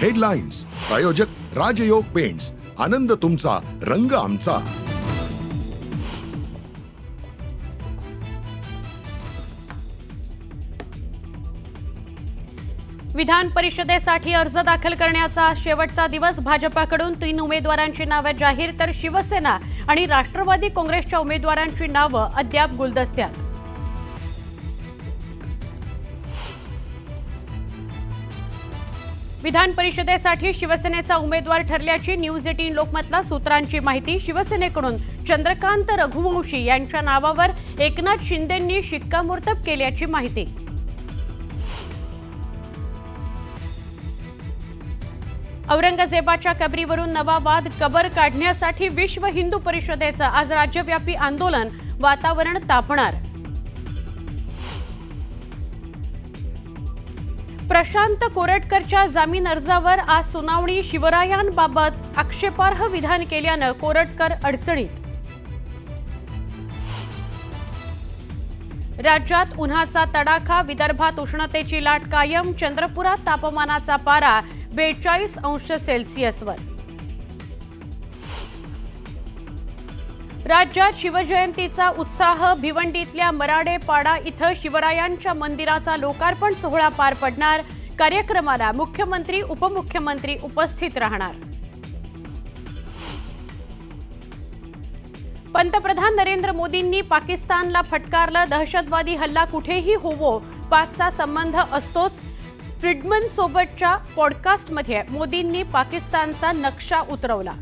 Headlines प्रायोजक राजयोग paints, आनंद तुमचा, रंग आमचा। विधान परिषदेसाठी अर्ज दाखल करण्याचा शेवटचा दिवस। भाजपाकडून 3 उमेदवारांची नावे जाहीर, तर शिवसेना आणि राष्ट्रवादी काँग्रेसच्या उमेदवारांची नावे अद्याप गुलदस्त्यात। विधान परिषदेसाठी शिवसेनेचा उमेदवार ठरल्याची न्यूज 18 लोकमतला सूत्रांची माहिती। शिवसेनेकडून चंद्रकांत रघुवंशी यांच्या नावावर एकनाथ शिंदेंनी शिक्कामोर्तब केल्याची माहिती। औरंगजेबाच्या कबरीवरून नवा वाद, कबर काढण्यासाठी विश्व हिंदू परिषदेचं आज राज्यव्यापी आंदोलन, वातावरण तापणार। प्रशांत कोरटकरच्या जामीन अर्जावर आज सुनावणी। शिवरायांबाबत आक्षेपार्ह विधान केल्यानं कोरटकर अडचणीत। राज्यात उन्हाचा तडाखा, विदर्भात उष्णतेची लाट कायम। चंद्रपुरात तापमानाचा पारा 42 अंश सेल्सिअसवर। राज्यात शिवजयंतीचा उत्साह, भिवंडीतल्या मराडेपाडा इथं शिवरायांच्या मंदिराचा लोकार्पण सोहळा पार पडणार। कार्यक्रमाला मुख्यमंत्री, उपमुख्यमंत्री उपस्थित राहणार। पंतप्रधान नरेंद्र मोदींनी पाकिस्तानला फटकारलं, दहशतवादी हल्ला कुठेही होवो, पाकचा संबंध असतोच। फ्रीडमन सोबतच्या पॉडकास्टमध्ये मोदींनी पाकिस्तानचा नक्शा उतरवला।